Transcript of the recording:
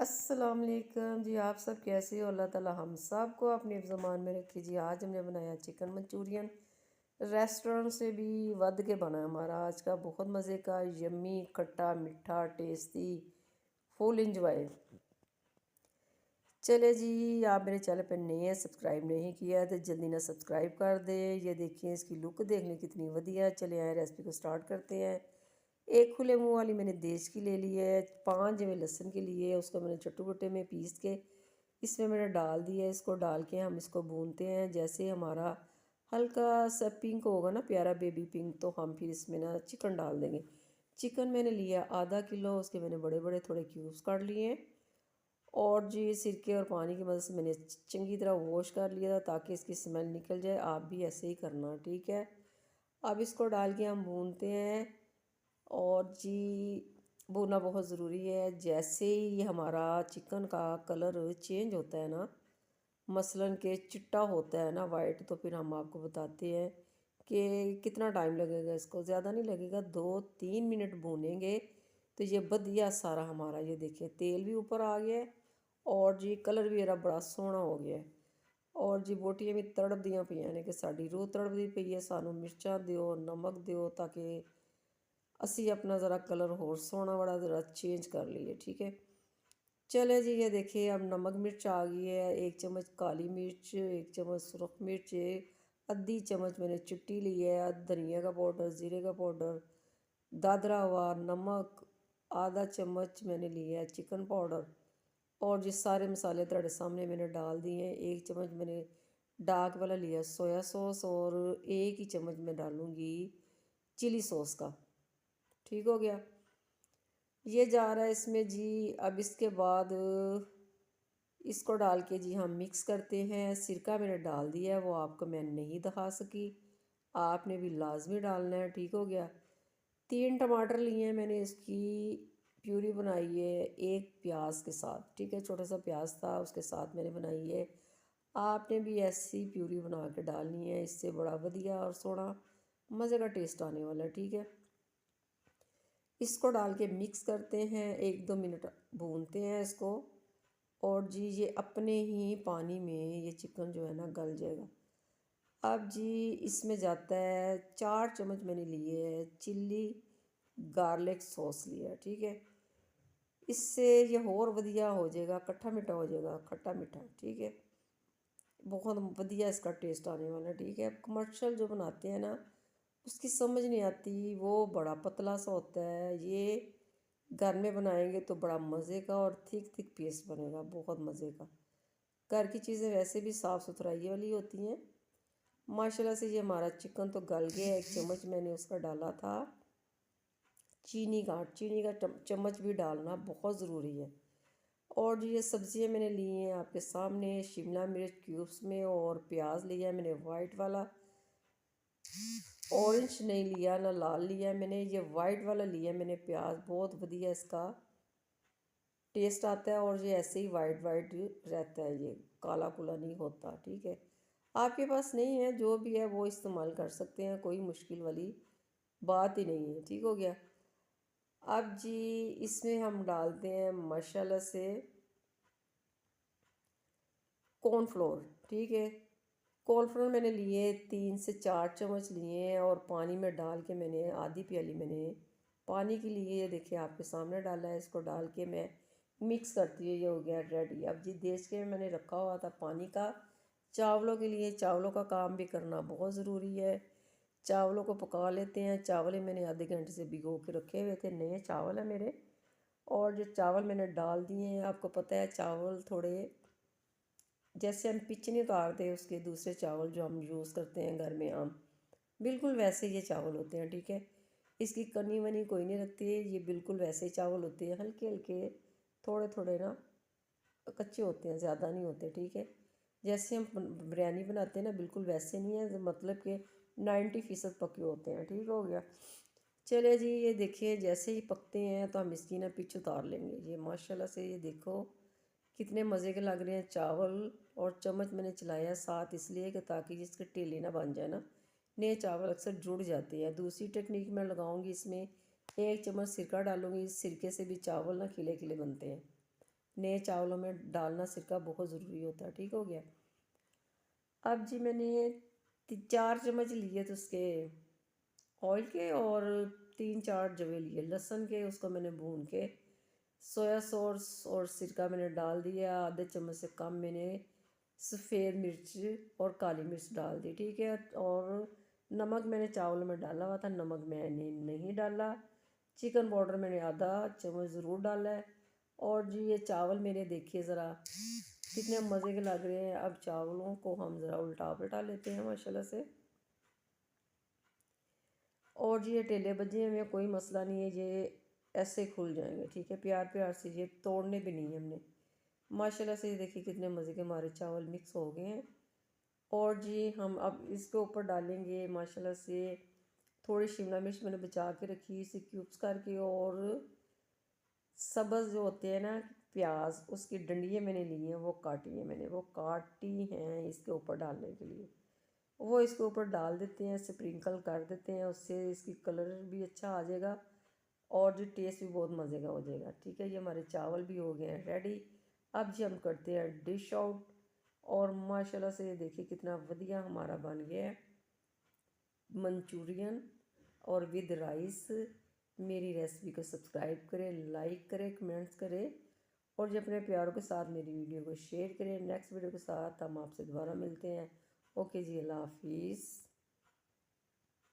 अस्सलाम वालेकुम जी। आप सब कैसे हो? अल्लाह ताला हम सब को अपने ज़मान में रखे जी। आज हमने बनाया चिकन मंचूरियन। रेस्टोरेंट से भी वध के बना हमारा आज का, बहुत मज़े का, यम्मी, खट्टा मीठा टेस्टी, फुल इंजॉय। चले जी, आप मेरे चैनल पर नए हैं, सब्सक्राइब नहीं किया तो जल्दी ना सब्सक्राइब कर दे। ये देखिए, इसकी लुक देखने कितनी वधिया। चले आए रेसिपी को स्टार्ट करते हैं। एक खुले मुंह वाली मैंने देश की ले ली है। 5 जवे लहसुन के लिए, उसको मैंने छोटे छोटे में पीस के इसमें मैंने डाल दिया है। इसको डाल के हम इसको भूनते हैं। जैसे हमारा हल्का सा पिंक होगा ना, प्यारा बेबी पिंक, तो हम फिर इसमें ना चिकन डाल देंगे। चिकन मैंने लिया आधा किलो, उसके मैंने बड़े बड़े थोड़े क्यूब्स काट लिए हैं। और जी सिरके और पानी की मदद से मैंने चंगी तरह वॉश कर लिया था ताकि इसकी स्मेल निकल जाए। आप भी ऐसे ही करना, ठीक है। अब इसको डाल के हम भूनते हैं। और जी भुना बहुत ज़रूरी है। जैसे ही हमारा चिकन का कलर चेंज होता है ना, मसलन के चिट्टा होता है ना वाइट, तो फिर हम आपको बताते हैं कि कितना टाइम लगेगा। इसको ज़्यादा नहीं लगेगा, 2-3 मिनट भूनेंगे तो ये बढ़िया सारा हमारा, ये देखिए तेल भी ऊपर आ गया है और जी कलर भी मेरा बड़ा सोहना हो गया है। और जी बोटियां भी तड़प दियाँ पईयां ने कि साड़ी रूह तड़पदी पई है, सानू मिर्चा दियो, नमक दियो, ताकि असी अपना ज़रा कलर होर सोहना बड़ा ज़रा चेंज कर लिए, ठीक है। चले जी, ये देखिए अब नमक मिर्च आ गई है। 1 चम्मच काली मिर्च, 1 चम्मच सुरख मिर्च, आधी चम्मच मैंने चिट्टी ली है, धनिया का पाउडर, ज़ीरे का पाउडर, दादरा हुआ नमक, आधा चम्मच मैंने लिया है चिकन पाउडर। और जिस सारे मसाले तेरे सामने मैंने डाल दिए हैं। 1 चम्मच मैंने डार्क वाला लिया सोया सॉस, और 1 ही चम्मच मैं डालूँगी चिली सॉस का, ठीक हो गया। ये जा रहा है इसमें जी। अब इसके बाद इसको डाल के जी हम मिक्स करते हैं। सिरका मैंने डाल दिया है, वो आपको मैं नहीं दिखा सकी, आपने भी लाजमी डालना है, ठीक हो गया। 3 टमाटर लिए हैं मैंने, इसकी प्यूरी बनाई है एक प्याज के साथ, ठीक है। छोटा सा प्याज था, उसके साथ मैंने बनाई है। आपने भी ऐसी प्यूरी बना के डालनी है, इससे बड़ा बढ़िया और सोहना मज़े का टेस्ट आने वाला है, ठीक है। इसको डाल के मिक्स करते हैं, 1-2 मिनट भूनते हैं इसको। और जी ये अपने ही पानी में ये चिकन जो है ना गल जाएगा। अब जी इसमें जाता है 4 चम्मच मैंने लिए है चिल्ली गार्लिक सॉस लिया, ठीक है। इससे ये और बढ़िया हो जाएगा, खट्टा मीठा हो जाएगा, खट्टा मीठा, ठीक है। बहुत बढ़िया इसका टेस्ट आने वाला है, ठीक है। कमर्शियल जो बनाते हैं ना, उसकी समझ नहीं आती, वो बड़ा पतला सा होता है। ये घर में बनाएंगे तो बड़ा मज़े का और थिक थिक पेस्ट बनेगा, बहुत मज़े का। घर की चीज़ें वैसे भी साफ़ सुथराई वाली होती हैं। माशाल्लाह से ये हमारा चिकन तो गल गया। 1 चम्मच मैंने उसका डाला था चीनी का चम्मच भी डालना बहुत ज़रूरी है। और जो ये सब्ज़ियाँ मैंने ली हैं आपके सामने, शिमला मिर्च क्यूब्स में, और प्याज लिया है मैंने वाइट वाला, ऑरेंज नहीं लिया ना लाल लिया मैंने, ये वाइट वाला लिया मैंने प्याज। बहुत बढ़िया इसका टेस्ट आता है, और ये ऐसे ही वाइट वाइट रहता है, ये काला कुला नहीं होता, ठीक है। आपके पास नहीं है, जो भी है वो इस्तेमाल कर सकते हैं, कोई मुश्किल वाली बात ही नहीं है, ठीक हो गया। अब जी इसमें हम डालते हैं माशाल्लाह से कॉर्नफ्लोर, ठीक है। कॉर्नफ्लोर मैंने लिए 3 से 4 चम्मच लिए हैं, और पानी में डाल के मैंने आधी प्याली मैंने पानी के लिए, ये देखिए आपके सामने डाला है। इसको डाल के मैं मिक्स करती हूँ, ये हो गया रेडी। अब जी देश के मैंने रखा हुआ था पानी का चावलों के लिए। चावलों का काम भी करना बहुत ज़रूरी है। चावलों को पका लेते हैं। चावल मैंने आधे घंटे से भिगो के रखे हुए थे, नए चावल है मेरे। और जो चावल मैंने डाल दिए हैं, आपको पता है चावल थोड़े जैसे हम पिच नहीं उतारते उसके दूसरे चावल जो हम यूज़ करते हैं घर में आम, बिल्कुल वैसे ये चावल होते हैं, ठीक है। इसकी कनी वनी कोई नहीं रखती है, ये बिल्कुल वैसे ही चावल होते हैं, हल्के हल्के थोड़े थोड़े ना कच्चे होते हैं, ज़्यादा नहीं होते, ठीक है। जैसे हम बिरयानी बनाते हैं ना, बिल्कुल वैसे नहीं है, मतलब कि 90% पके होते हैं, ठीक हो गया। चले जी, ये देखिए जैसे ही पकते हैं तो हम इसकी ना पिच उतार लेंगे। ये माशाल्लाह से ये देखो कितने मज़े के लग रहे हैं चावल। और चम्मच मैंने चलाया साथ इसलिए कि ताकि जिसके टेले ना बन जाए ना, नए चावल अक्सर जुड़ जाते हैं। दूसरी टेक्निक मैं लगाऊंगी, इसमें 1 चम्मच सिरका डालूंगी, इस सिरके से भी चावल ना खिले खिले बनते हैं, नए चावलों में डालना सिरका बहुत ज़रूरी होता है। ठीक हो गया। अब जी मैंने 4 चम्मच लिए थे उसके ऑयल के, और 3-4 जवे लिए लहसुन के, उसको मैंने भून के सोया सॉस और सिरका मैंने डाल दिया। आधे चम्मच से कम मैंने सफ़ेद मिर्च और काली मिर्च डाल दी। ठीक है। और नमक मैंने चावल में डाला हुआ था, नमक मैंने नहीं डाला। चिकन पाउडर मैंने आधा चम्मच ज़रूर डाला है। और जी ये चावल मेरे देखिए ज़रा कितने मज़े के लग रहे हैं। अब चावलों को हम ज़रा उल्टा पलटा लेते हैं माशाल्लाह से। और जी ये टेले बजे हमें कोई मसला नहीं है, ये ऐसे खुल जाएंगे। ठीक है। प्यार प्यार से, ये तोड़ने भी नहीं है हमने। माशाल्लाह से ये देखिए कितने मज़े के हमारे चावल मिक्स हो गए हैं। और जी हम अब इसके ऊपर डालेंगे माशाल्लाह से थोड़ी शिमला मिर्च मैंने बचा के रखी, इसे क्यूब्स करके। और सब्ज़ जो होते हैं ना प्याज, उसकी डंडियाँ मैंने ली हैं, वो काटी हैं मैंने, वो काटी हैं इसके ऊपर डालने के लिए। वो इसके ऊपर डाल देते हैं, स्प्रिंकल कर देते हैं, उससे इसकी कलर भी अच्छा आ जाएगा और जो टेस्ट भी बहुत मज़े का हो जाएगा। ठीक है। ये हमारे चावल भी हो गए हैं रेडी। अब जी हम करते हैं डिश आउट। और माशाल्लाह से ये देखिए कितना बढ़िया हमारा बन गया है मंचूरियन और विद राइस। मेरी रेसिपी को सब्सक्राइब करें, लाइक करें, कमेंट्स करें, और जो अपने प्यारों के साथ मेरी वीडियो को शेयर करें। नेक्स्ट वीडियो के साथ हम आपसे दोबारा मिलते हैं। ओके जी, अल्लाह हाफिज़।